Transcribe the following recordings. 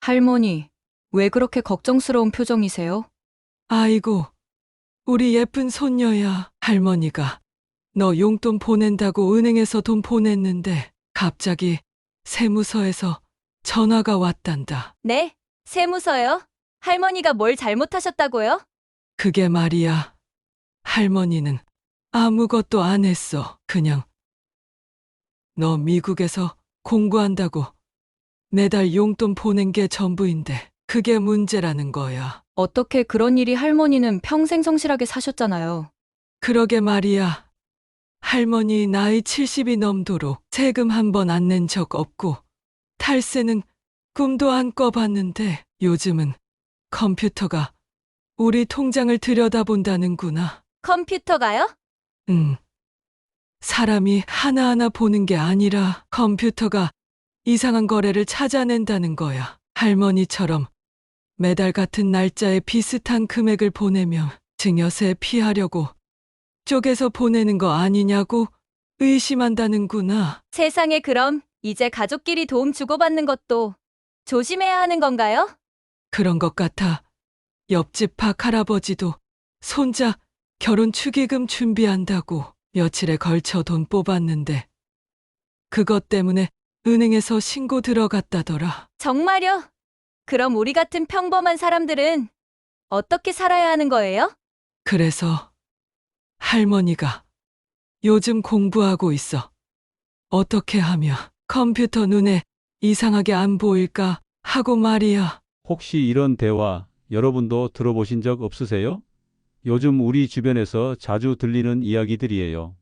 할머니, 왜 그렇게 걱정스러운 표정이세요? 아이고, 우리 예쁜 손녀야. 할머니가 너 용돈 보낸다고 은행에서 돈 보냈는데 갑자기 세무서에서 전화가 왔단다. 네? 세무서요? 할머니가 뭘 잘못하셨다고요? 그게 말이야. 할머니는 아무것도 안 했어. 그냥 너 미국에서 공부한다고 매달 용돈 보낸 게 전부인데 그게 문제라는 거야. 어떻게 그런 일이 할머니는 평생 성실하게 사셨잖아요. 그러게 말이야. 할머니 나이 70이 넘도록 세금 한 번 안 낸 적 없고 탈세는 꿈도 안 꿔봤는데 요즘은 컴퓨터가 우리 통장을 들여다본다는구나. 컴퓨터가요? 응. 사람이 하나하나 보는 게 아니라 컴퓨터가 이상한 거래를 찾아낸다는 거야. 할머니처럼 매달 같은 날짜에 비슷한 금액을 보내면 증여세 피하려고 쪼개서 보내는 거 아니냐고 의심한다는구나. 세상에 그럼 이제 가족끼리 도움 주고받는 것도 조심해야 하는 건가요? 그런 것 같아. 옆집 박 할아버지도 손자 결혼 축의금 준비한다고 며칠에 걸쳐 돈 뽑았는데 그것 때문에 은행에서 신고 들어갔다더라. 정말요? 그럼 우리 같은 평범한 사람들은 어떻게 살아야 하는 거예요? 그래서 할머니가 요즘 공부하고 있어. 어떻게 하면 컴퓨터 눈에 이상하게 안 보일까 하고 말이야. 혹시 이런 대화 여러분도 들어보신 적 없으세요? 요즘 우리 주변에서 자주 들리는 이야기들이에요.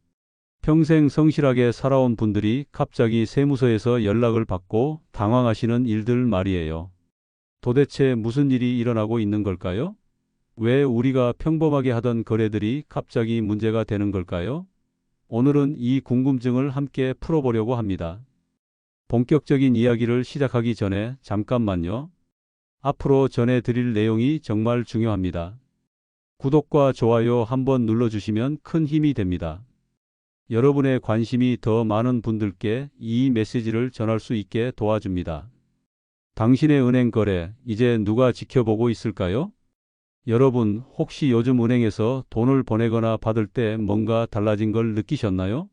평생 성실하게 살아온 분들이 갑자기 세무서에서 연락을 받고 당황하시는 일들 말이에요. 도대체 무슨 일이 일어나고 있는 걸까요? 왜 우리가 평범하게 하던 거래들이 갑자기 문제가 되는 걸까요? 오늘은 이 궁금증을 함께 풀어보려고 합니다. 본격적인 이야기를 시작하기 전에 잠깐만요. 앞으로 전해드릴 내용이 정말 중요합니다. 구독과 좋아요 한번 눌러주시면 큰 힘이 됩니다. 여러분의 관심이 더 많은 분들께 이 메시지를 전할 수 있게 도와줍니다. 당신의 은행 거래, 이제 누가 지켜보고 있을까요? 여러분, 혹시 요즘 은행에서 돈을 보내거나 받을 때 뭔가 달라진 걸 느끼셨나요?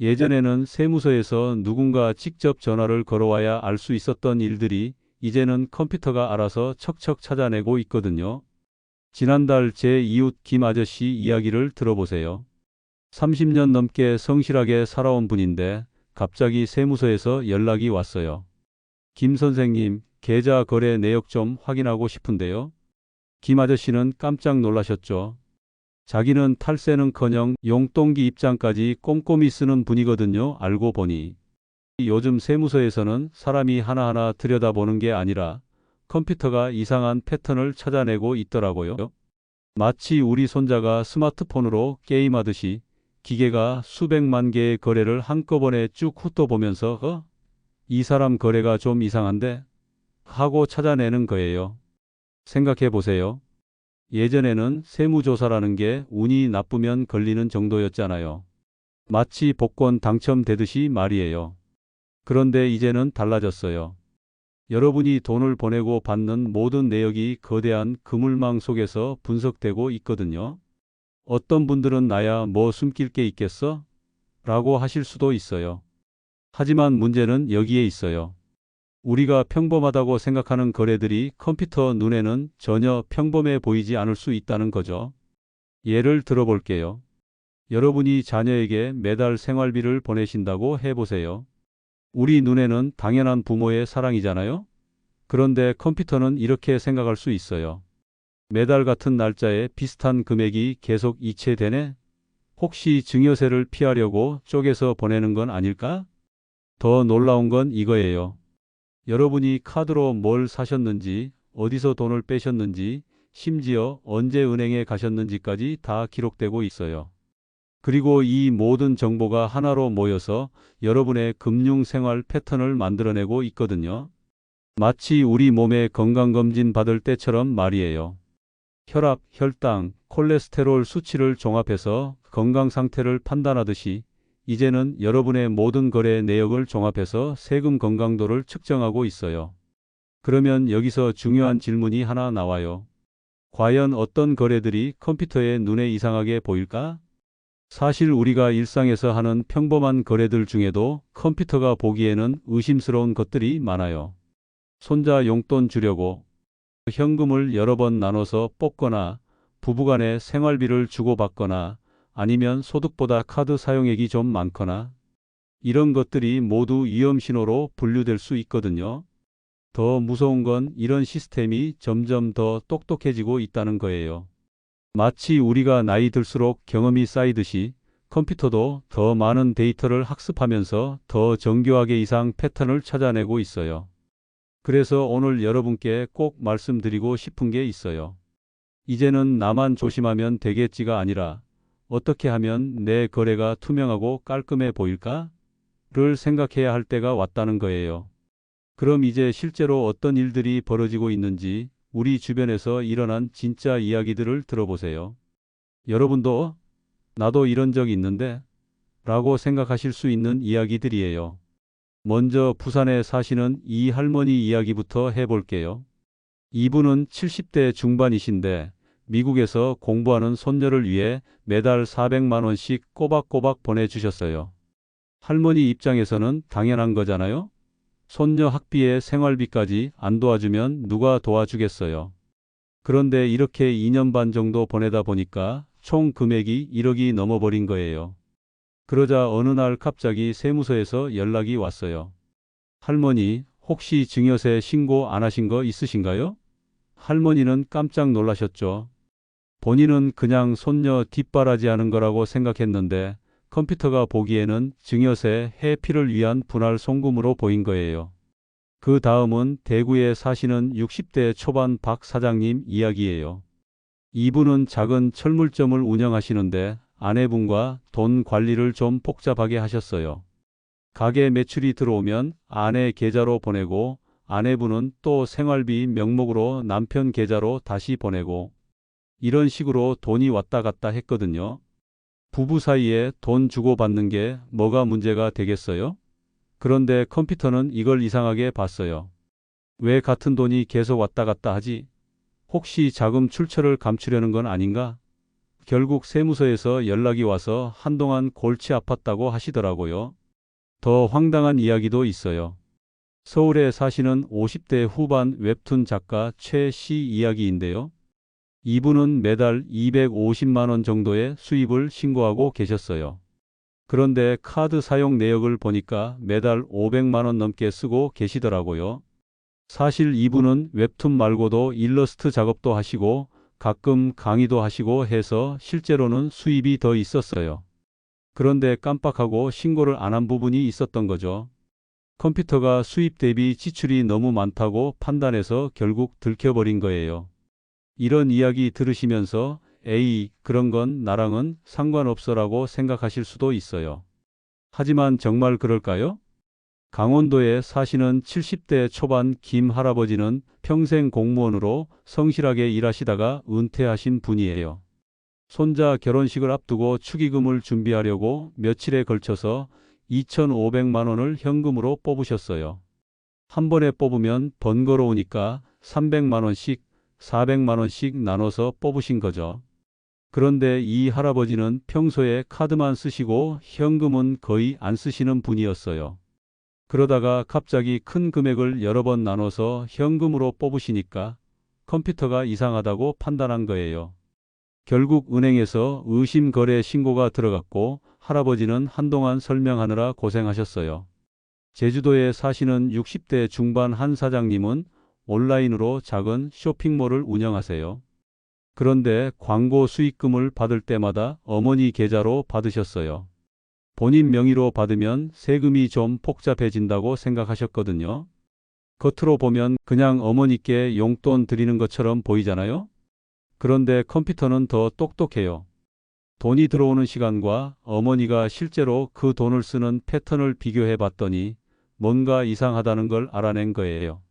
예전에는 세무서에서 누군가 직접 전화를 걸어와야 알 수 있었던 일들이 이제는 컴퓨터가 알아서 척척 찾아내고 있거든요. 지난달 제 이웃 김 아저씨 이야기를 들어보세요. 30년 넘게 성실하게 살아온 분인데 갑자기 세무서에서 연락이 왔어요. 김 선생님, 계좌 거래 내역 좀 확인하고 싶은데요. 김 아저씨는 깜짝 놀라셨죠. 자기는 탈세는커녕 용돈기 입장까지 꼼꼼히 쓰는 분이거든요. 알고 보니 요즘 세무서에서는 사람이 하나하나 들여다보는 게 아니라 컴퓨터가 이상한 패턴을 찾아내고 있더라고요. 마치 우리 손자가 스마트폰으로 게임하듯이 기계가 수백만 개의 거래를 한꺼번에 쭉 훑어보면서 이 사람 거래가 좀 이상한데? 하고 찾아내는 거예요. 생각해 보세요. 예전에는 세무조사라는 게 운이 나쁘면 걸리는 정도였잖아요. 마치 복권 당첨되듯이 말이에요. 그런데 이제는 달라졌어요. 여러분이 돈을 보내고 받는 모든 내역이 거대한 그물망 속에서 분석되고 있거든요. 어떤 분들은 나야 뭐 숨길 게 있겠어? 라고 하실 수도 있어요. 하지만 문제는 여기에 있어요. 우리가 평범하다고 생각하는 거래들이 컴퓨터 눈에는 전혀 평범해 보이지 않을 수 있다는 거죠. 예를 들어볼게요. 여러분이 자녀에게 매달 생활비를 보내신다고 해보세요. 우리 눈에는 당연한 부모의 사랑이잖아요? 그런데 컴퓨터는 이렇게 생각할 수 있어요. 매달 같은 날짜에 비슷한 금액이 계속 이체되네? 혹시 증여세를 피하려고 쪼개서 보내는 건 아닐까? 더 놀라운 건 이거예요. 여러분이 카드로 뭘 사셨는지, 어디서 돈을 빼셨는지, 심지어 언제 은행에 가셨는지까지 다 기록되고 있어요. 그리고 이 모든 정보가 하나로 모여서 여러분의 금융생활 패턴을 만들어내고 있거든요. 마치 우리 몸의 건강검진 받을 때처럼 말이에요. 혈압, 혈당, 콜레스테롤 수치를 종합해서 건강 상태를 판단하듯이 이제는 여러분의 모든 거래 내역을 종합해서 세금 건강도를 측정하고 있어요. 그러면 여기서 중요한 질문이 하나 나와요. 과연 어떤 거래들이 컴퓨터의 눈에 이상하게 보일까? 사실 우리가 일상에서 하는 평범한 거래들 중에도 컴퓨터가 보기에는 의심스러운 것들이 많아요. 손자 용돈 주려고 현금을 여러 번 나눠서 뽑거나 부부간에 생활비를 주고받거나 아니면 소득보다 카드 사용액이 좀 많거나 이런 것들이 모두 위험 신호로 분류될 수 있거든요. 더 무서운 건 이런 시스템이 점점 더 똑똑해지고 있다는 거예요. 마치 우리가 나이 들수록 경험이 쌓이듯이 컴퓨터도 더 많은 데이터를 학습하면서 더 정교하게 이상 패턴을 찾아내고 있어요. 그래서 오늘 여러분께 꼭 말씀드리고 싶은 게 있어요. 이제는 나만 조심하면 되겠지가 아니라 어떻게 하면 내 거래가 투명하고 깔끔해 보일까? 를 생각해야 할 때가 왔다는 거예요. 그럼 이제 실제로 어떤 일들이 벌어지고 있는지 우리 주변에서 일어난 진짜 이야기들을 들어보세요. 여러분도 나도 이런 적 있는데 라고 생각하실 수 있는 이야기들이에요. 먼저 부산에 사시는 이 할머니 이야기부터 해볼게요. 이분은 70대 중반이신데 미국에서 공부하는 손녀를 위해 매달 400만 원씩 꼬박꼬박 보내주셨어요. 할머니 입장에서는 당연한 거잖아요. 손녀 학비에 생활비까지 안 도와주면 누가 도와주겠어요. 그런데 이렇게 2년 반 정도 보내다 보니까 총 금액이 1억이 넘어버린 거예요. 그러자 어느 날 갑자기 세무서에서 연락이 왔어요. 할머니, 혹시 증여세 신고 안 하신 거 있으신가요? 할머니는 깜짝 놀라셨죠. 본인은 그냥 손녀 뒷바라지하는 거라고 생각했는데 컴퓨터가 보기에는 증여세 회피를 위한 분할 송금으로 보인 거예요. 그 다음은 대구에 사시는 60대 초반 박 사장님 이야기예요. 이분은 작은 철물점을 운영하시는데 아내분과 돈 관리를 좀 복잡하게 하셨어요. 가게 매출이 들어오면 아내 계좌로 보내고 아내분은 또 생활비 명목으로 남편 계좌로 다시 보내고 이런 식으로 돈이 왔다 갔다 했거든요. 부부 사이에 돈 주고받는 게 뭐가 문제가 되겠어요? 그런데 컴퓨터는 이걸 이상하게 봤어요. 왜 같은 돈이 계속 왔다 갔다 하지? 혹시 자금 출처를 감추려는 건 아닌가? 결국 세무서에서 연락이 와서 한동안 골치 아팠다고 하시더라고요. 더 황당한 이야기도 있어요. 서울에 사시는 50대 후반 웹툰 작가 최 씨 이야기인데요. 이분은 매달 250만 원 정도의 수입을 신고하고 계셨어요. 그런데 카드 사용 내역을 보니까 매달 500만 원 넘게 쓰고 계시더라고요. 사실 이분은 웹툰 말고도 일러스트 작업도 하시고 가끔 강의도 하시고 해서 실제로는 수입이 더 있었어요. 그런데 깜빡하고 신고를 안 한 부분이 있었던 거죠. 컴퓨터가 수입 대비 지출이 너무 많다고 판단해서 결국 들켜버린 거예요. 이런 이야기 들으시면서 에이, 그런 건 나랑은 상관없어라고 생각하실 수도 있어요. 하지만 정말 그럴까요? 강원도에 사시는 70대 초반 김 할아버지는 평생 공무원으로 성실하게 일하시다가 은퇴하신 분이에요. 손자 결혼식을 앞두고 축의금을 준비하려고 며칠에 걸쳐서 2,500만 원을 현금으로 뽑으셨어요. 한 번에 뽑으면 번거로우니까 300만 원씩, 400만 원씩 나눠서 뽑으신 거죠. 그런데 이 할아버지는 평소에 카드만 쓰시고 현금은 거의 안 쓰시는 분이었어요. 그러다가 갑자기 큰 금액을 여러 번 나눠서 현금으로 뽑으시니까 컴퓨터가 이상하다고 판단한 거예요. 결국 은행에서 의심 거래 신고가 들어갔고 할아버지는 한동안 설명하느라 고생하셨어요. 제주도에 사시는 60대 중반 한 사장님은 온라인으로 작은 쇼핑몰을 운영하세요. 그런데 광고 수익금을 받을 때마다 어머니 계좌로 받으셨어요. 본인 명의로 받으면 세금이 좀 복잡해진다고 생각하셨거든요. 겉으로 보면 그냥 어머니께 용돈 드리는 것처럼 보이잖아요. 그런데 컴퓨터는 더 똑똑해요. 돈이 들어오는 시간과 어머니가 실제로 그 돈을 쓰는 패턴을 비교해 봤더니 뭔가 이상하다는 걸 알아낸 거예요.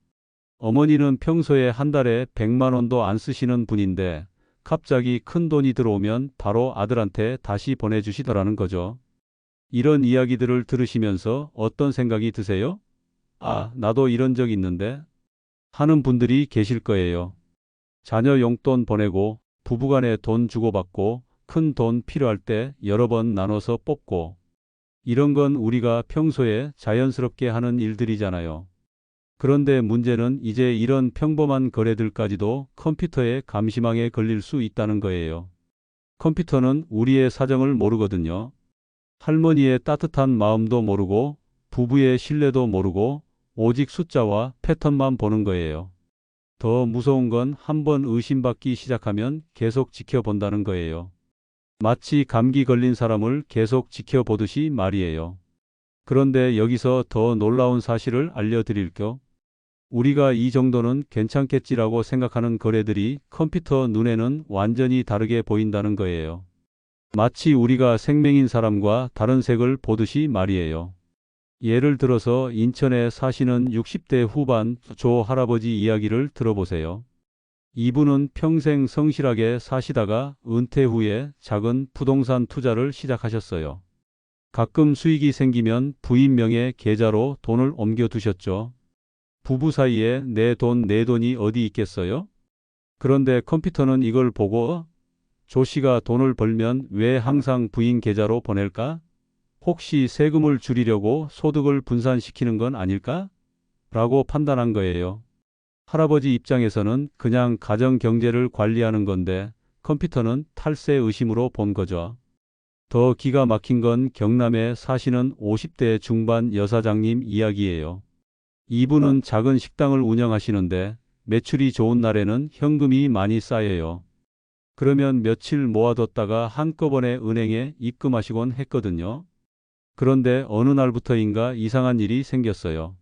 어머니는 평소에 한 달에 100만 원도 안 쓰시는 분인데 갑자기 큰 돈이 들어오면 바로 아들한테 다시 보내주시더라는 거죠. 이런 이야기들을 들으시면서 어떤 생각이 드세요? 아, 나도 이런 적 있는데? 하는 분들이 계실 거예요. 자녀 용돈 보내고 부부간에 돈 주고받고 큰 돈 필요할 때 여러 번 나눠서 뽑고 이런 건 우리가 평소에 자연스럽게 하는 일들이잖아요. 그런데 문제는 이제 이런 평범한 거래들까지도 컴퓨터의 감시망에 걸릴 수 있다는 거예요. 컴퓨터는 우리의 사정을 모르거든요. 할머니의 따뜻한 마음도 모르고 부부의 신뢰도 모르고 오직 숫자와 패턴만 보는 거예요. 더 무서운 건 한번 의심받기 시작하면 계속 지켜본다는 거예요. 마치 감기 걸린 사람을 계속 지켜보듯이 말이에요. 그런데 여기서 더 놀라운 사실을 알려드릴게요. 우리가 이 정도는 괜찮겠지라고 생각하는 거래들이 컴퓨터 눈에는 완전히 다르게 보인다는 거예요. 마치 우리가 생명인 사람과 다른 색을 보듯이 말이에요. 예를 들어서 인천에 사시는 60대 후반 조 할아버지 이야기를 들어보세요. 이분은 평생 성실하게 사시다가 은퇴 후에 작은 부동산 투자를 시작하셨어요. 가끔 수익이 생기면 부인 명의 계좌로 돈을 옮겨두셨죠. 부부 사이에 내 돈이 어디 있겠어요? 그런데 컴퓨터는 이걸 보고 조 씨가 돈을 벌면 왜 항상 부인 계좌로 보낼까? 혹시 세금을 줄이려고 소득을 분산시키는 건 아닐까? 라고 판단한 거예요. 할아버지 입장에서는 그냥 가정 경제를 관리하는 건데 컴퓨터는 탈세 의심으로 본 거죠. 더 기가 막힌 건 경남에 사시는 50대 중반 여사장님 이야기예요. 이분은 작은 식당을 운영하시는데 매출이 좋은 날에는 현금이 많이 쌓여요. 그러면 며칠 모아뒀다가 한꺼번에 은행에 입금하시곤 했거든요. 그런데 어느 날부터인가 이상한 일이 생겼어요.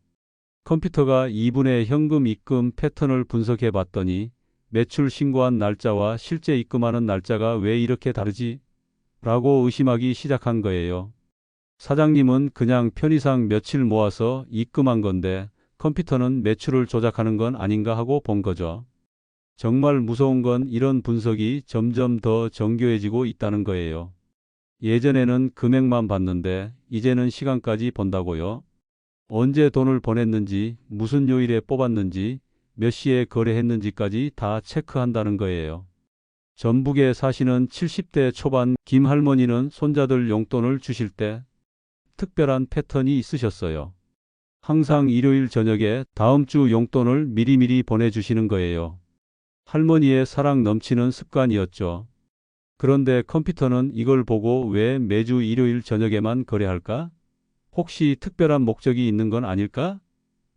컴퓨터가 이분의 현금 입금 패턴을 분석해 봤더니 매출 신고한 날짜와 실제 입금하는 날짜가 왜 이렇게 다르지? 라고 의심하기 시작한 거예요. 사장님은 그냥 편의상 며칠 모아서 입금한 건데 컴퓨터는 매출을 조작하는 건 아닌가 하고 본 거죠. 정말 무서운 건 이런 분석이 점점 더 정교해지고 있다는 거예요. 예전에는 금액만 봤는데 이제는 시간까지 본다고요. 언제 돈을 보냈는지, 무슨 요일에 뽑았는지, 몇 시에 거래했는지까지 다 체크한다는 거예요. 전북에 사시는 70대 초반 김 할머니는 손자들 용돈을 주실 때 특별한 패턴이 있으셨어요. 항상 일요일 저녁에 다음 주 용돈을 미리미리 보내주시는 거예요. 할머니의 사랑 넘치는 습관이었죠. 그런데 컴퓨터는 이걸 보고 왜 매주 일요일 저녁에만 거래할까? 혹시 특별한 목적이 있는 건 아닐까?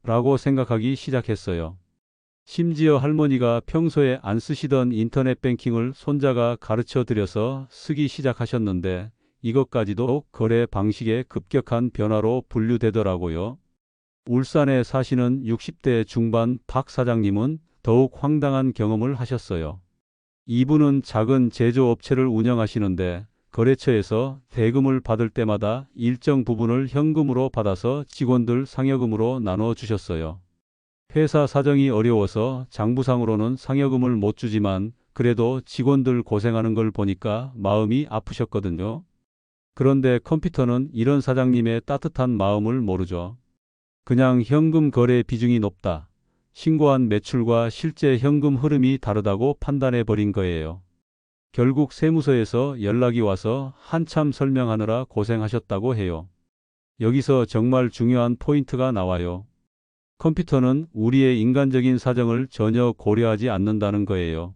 라고 생각하기 시작했어요. 심지어 할머니가 평소에 안 쓰시던 인터넷 뱅킹을 손자가 가르쳐 드려서 쓰기 시작하셨는데 이것까지도 거래 방식의 급격한 변화로 분류되더라고요. 울산에 사시는 60대 중반 박 사장님은 더욱 황당한 경험을 하셨어요. 이분은 작은 제조업체를 운영하시는데 거래처에서 대금을 받을 때마다 일정 부분을 현금으로 받아서 직원들 상여금으로 나눠 주셨어요. 회사 사정이 어려워서 장부상으로는 상여금을 못 주지만 그래도 직원들 고생하는 걸 보니까 마음이 아프셨거든요. 그런데 컴퓨터는 이런 사장님의 따뜻한 마음을 모르죠. 그냥 현금 거래 비중이 높다. 신고한 매출과 실제 현금 흐름이 다르다고 판단해 버린 거예요. 결국 세무서에서 연락이 와서 한참 설명하느라 고생하셨다고 해요. 여기서 정말 중요한 포인트가 나와요. 컴퓨터는 우리의 인간적인 사정을 전혀 고려하지 않는다는 거예요.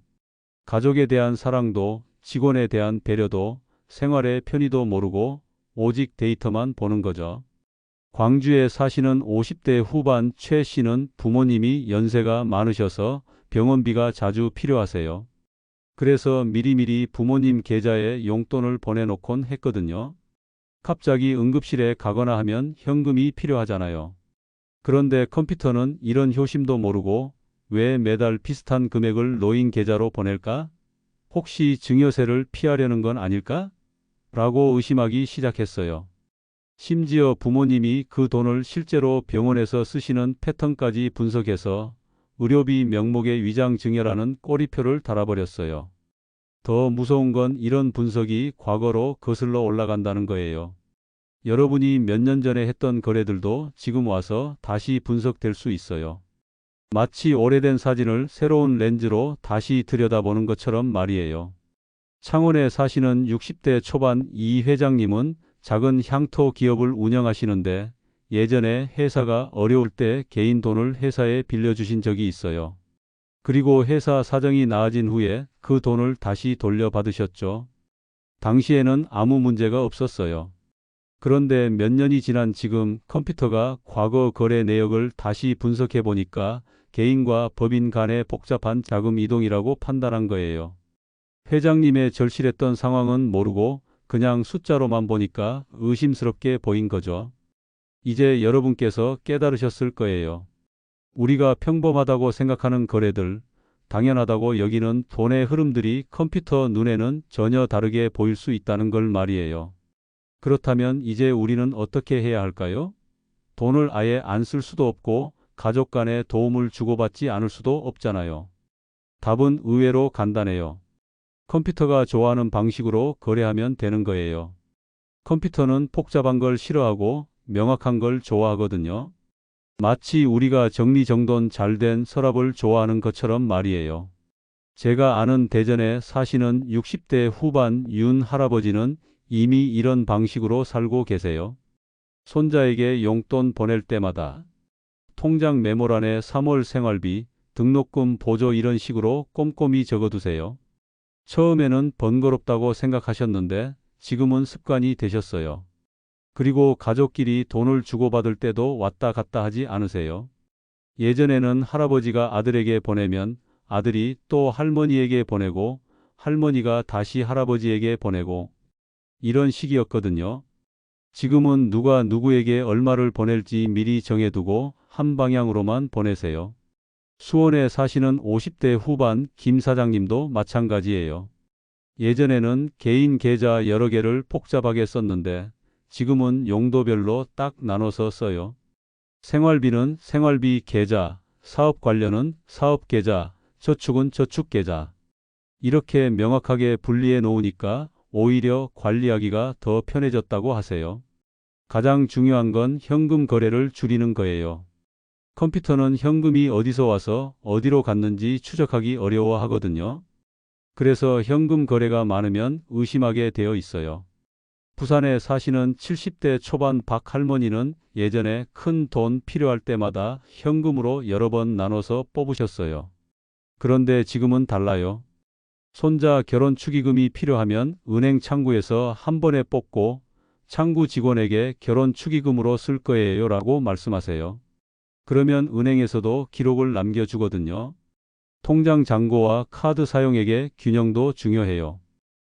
가족에 대한 사랑도, 직원에 대한 배려도, 생활의 편의도 모르고 오직 데이터만 보는 거죠. 광주에 사시는 50대 후반 최 씨는 부모님이 연세가 많으셔서 병원비가 자주 필요하세요. 그래서 미리미리 부모님 계좌에 용돈을 보내놓곤 했거든요. 갑자기 응급실에 가거나 하면 현금이 필요하잖아요. 그런데 컴퓨터는 이런 효심도 모르고 왜 매달 비슷한 금액을 노인 계좌로 보낼까? 혹시 증여세를 피하려는 건 아닐까? 라고 의심하기 시작했어요. 심지어 부모님이 그 돈을 실제로 병원에서 쓰시는 패턴까지 분석해서 의료비 명목의 위장 증여라는 꼬리표를 달아버렸어요. 더 무서운 건 이런 분석이 과거로 거슬러 올라간다는 거예요. 여러분이 몇 년 전에 했던 거래들도 지금 와서 다시 분석될 수 있어요. 마치 오래된 사진을 새로운 렌즈로 다시 들여다보는 것처럼 말이에요. 창원에 사시는 60대 초반 이 회장님은 작은 향토 기업을 운영하시는데 예전에 회사가 어려울 때 개인 돈을 회사에 빌려주신 적이 있어요. 그리고 회사 사정이 나아진 후에 그 돈을 다시 돌려받으셨죠. 당시에는 아무 문제가 없었어요. 그런데 몇 년이 지난 지금 컴퓨터가 과거 거래 내역을 다시 분석해 보니까 개인과 법인 간의 복잡한 자금 이동이라고 판단한 거예요. 회장님의 절실했던 상황은 모르고 그냥 숫자로만 보니까 의심스럽게 보인 거죠. 이제 여러분께서 깨달으셨을 거예요. 우리가 평범하다고 생각하는 거래들, 당연하다고 여기는 돈의 흐름들이 컴퓨터 눈에는 전혀 다르게 보일 수 있다는 걸 말이에요. 그렇다면 이제 우리는 어떻게 해야 할까요? 돈을 아예 안 쓸 수도 없고 가족 간에 도움을 주고받지 않을 수도 없잖아요. 답은 의외로 간단해요. 컴퓨터가 좋아하는 방식으로 거래하면 되는 거예요. 컴퓨터는 복잡한 걸 싫어하고 명확한 걸 좋아하거든요. 마치 우리가 정리정돈 잘 된 서랍을 좋아하는 것처럼 말이에요. 제가 아는 대전에 사시는 60대 후반 윤 할아버지는 이미 이런 방식으로 살고 계세요. 손자에게 용돈 보낼 때마다 통장 메모란에 3월 생활비, 등록금 보조 이런 식으로 꼼꼼히 적어두세요. 처음에는 번거롭다고 생각하셨는데 지금은 습관이 되셨어요. 그리고 가족끼리 돈을 주고받을 때도 왔다 갔다 하지 않으세요. 예전에는 할아버지가 아들에게 보내면 아들이 또 할머니에게 보내고 할머니가 다시 할아버지에게 보내고 이런 식이었거든요. 지금은 누가 누구에게 얼마를 보낼지 미리 정해두고 한 방향으로만 보내세요. 수원에 사시는 50대 후반 김 사장님도 마찬가지예요. 예전에는 개인 계좌 여러 개를 복잡하게 썼는데 지금은 용도별로 딱 나눠서 써요. 생활비는 생활비 계좌, 사업 관련은 사업 계좌, 저축은 저축 계좌. 이렇게 명확하게 분리해 놓으니까 오히려 관리하기가 더 편해졌다고 하세요. 가장 중요한 건 현금 거래를 줄이는 거예요. 컴퓨터는 현금이 어디서 와서 어디로 갔는지 추적하기 어려워하거든요. 그래서 현금 거래가 많으면 의심하게 되어 있어요. 부산에 사시는 70대 초반 박 할머니는 예전에 큰 돈 필요할 때마다 현금으로 여러 번 나눠서 뽑으셨어요. 그런데 지금은 달라요. 손자 결혼 축의금이 필요하면 은행 창구에서 한 번에 뽑고 창구 직원에게 결혼 축의금으로 쓸 거예요 라고 말씀하세요. 그러면 은행에서도 기록을 남겨주거든요. 통장 잔고와 카드 사용액의 균형도 중요해요.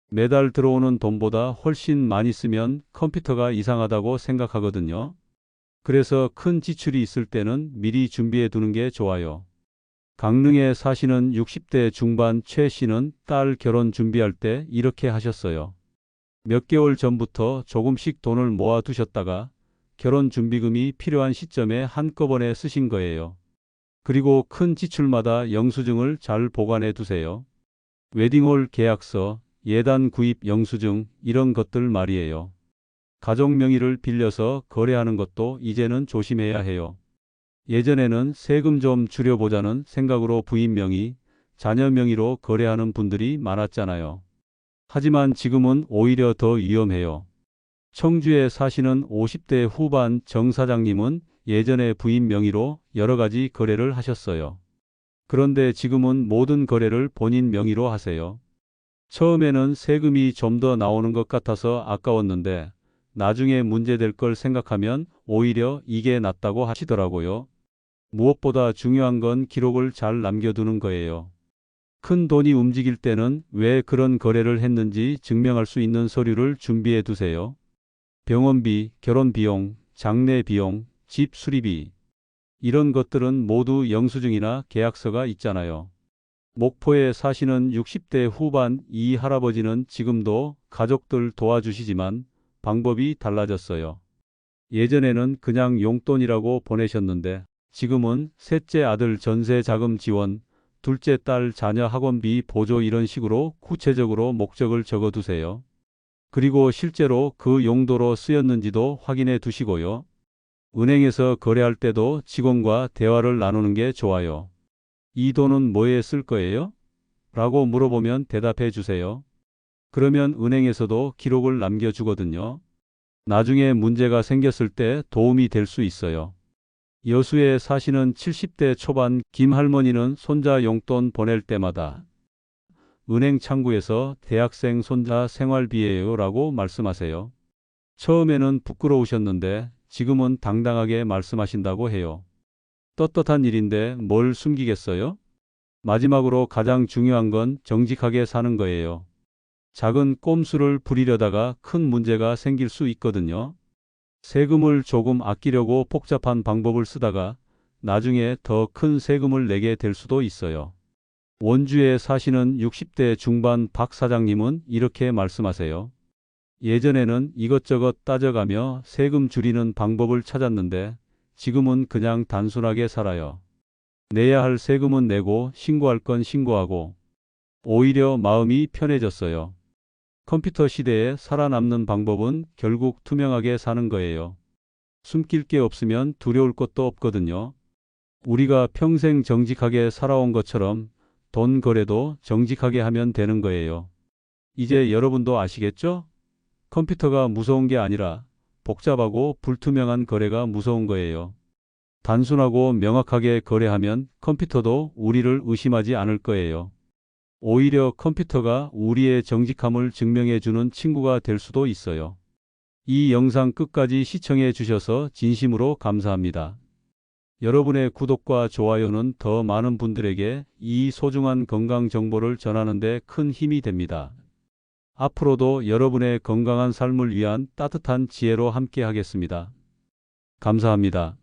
매달 들어오는 돈보다 훨씬 많이 쓰면 컴퓨터가 이상하다고 생각하거든요. 그래서 큰 지출이 있을 때는 미리 준비해 두는 게 좋아요. 강릉에 사시는 60대 중반 최 씨는 딸 결혼 준비할 때 이렇게 하셨어요. 몇 개월 전부터 조금씩 돈을 모아 두셨다가 결혼 준비금이 필요한 시점에 한꺼번에 쓰신 거예요. 그리고 큰 지출마다 영수증을 잘 보관해 두세요. 웨딩홀 계약서, 예단 구입 영수증 이런 것들 말이에요. 가족 명의를 빌려서 거래하는 것도 이제는 조심해야 해요. 예전에는 세금 좀 줄여보자는 생각으로 부인 명의, 자녀 명의로 거래하는 분들이 많았잖아요. 하지만 지금은 오히려 더 위험해요. 청주에 사시는 50대 후반 정 사장님은 예전에 부인 명의로 여러 가지 거래를 하셨어요. 그런데 지금은 모든 거래를 본인 명의로 하세요. 처음에는 세금이 좀 더 나오는 것 같아서 아까웠는데 나중에 문제될 걸 생각하면 오히려 이게 낫다고 하시더라고요. 무엇보다 중요한 건 기록을 잘 남겨두는 거예요. 큰 돈이 움직일 때는 왜 그런 거래를 했는지 증명할 수 있는 서류를 준비해 두세요. 병원비, 결혼비용, 장례비용, 집 수리비. 이런 것들은 모두 영수증이나 계약서가 있잖아요. 목포에 사시는 60대 후반 이 할아버지는 지금도 가족들 도와주시지만 방법이 달라졌어요. 예전에는 그냥 용돈이라고 보내셨는데 지금은 셋째 아들 전세 자금 지원, 둘째 딸 자녀 학원비 보조 이런 식으로 구체적으로 목적을 적어두세요. 그리고 실제로 그 용도로 쓰였는지도 확인해 두시고요. 은행에서 거래할 때도 직원과 대화를 나누는 게 좋아요. 이 돈은 뭐에 쓸 거예요? 라고 물어보면 대답해 주세요. 그러면 은행에서도 기록을 남겨주거든요. 나중에 문제가 생겼을 때 도움이 될 수 있어요. 여수에 사시는 70대 초반 김 할머니는 손자 용돈 보낼 때마다 은행 창구에서 대학생 손자 생활비예요 라고 말씀하세요. 처음에는 부끄러우셨는데 지금은 당당하게 말씀하신다고 해요. 떳떳한 일인데 뭘 숨기겠어요? 마지막으로 가장 중요한 건 정직하게 사는 거예요. 작은 꼼수를 부리려다가 큰 문제가 생길 수 있거든요. 세금을 조금 아끼려고 복잡한 방법을 쓰다가 나중에 더 큰 세금을 내게 될 수도 있어요. 원주에 사시는 60대 중반 박 사장님은 이렇게 말씀하세요. 예전에는 이것저것 따져가며 세금 줄이는 방법을 찾았는데 지금은 그냥 단순하게 살아요. 내야 할 세금은 내고 신고할 건 신고하고 오히려 마음이 편해졌어요. 컴퓨터 시대에 살아남는 방법은 결국 투명하게 사는 거예요. 숨길 게 없으면 두려울 것도 없거든요. 우리가 평생 정직하게 살아온 것처럼 돈 거래도 정직하게 하면 되는 거예요. 이제 여러분도 아시겠죠? 컴퓨터가 무서운 게 아니라 복잡하고 불투명한 거래가 무서운 거예요. 단순하고 명확하게 거래하면 컴퓨터도 우리를 의심하지 않을 거예요. 오히려 컴퓨터가 우리의 정직함을 증명해 주는 친구가 될 수도 있어요. 이 영상 끝까지 시청해 주셔서 진심으로 감사합니다. 여러분의 구독과 좋아요는 더 많은 분들에게 이 소중한 건강 정보를 전하는 데 큰 힘이 됩니다. 앞으로도 여러분의 건강한 삶을 위한 따뜻한 지혜로 함께 하겠습니다. 감사합니다.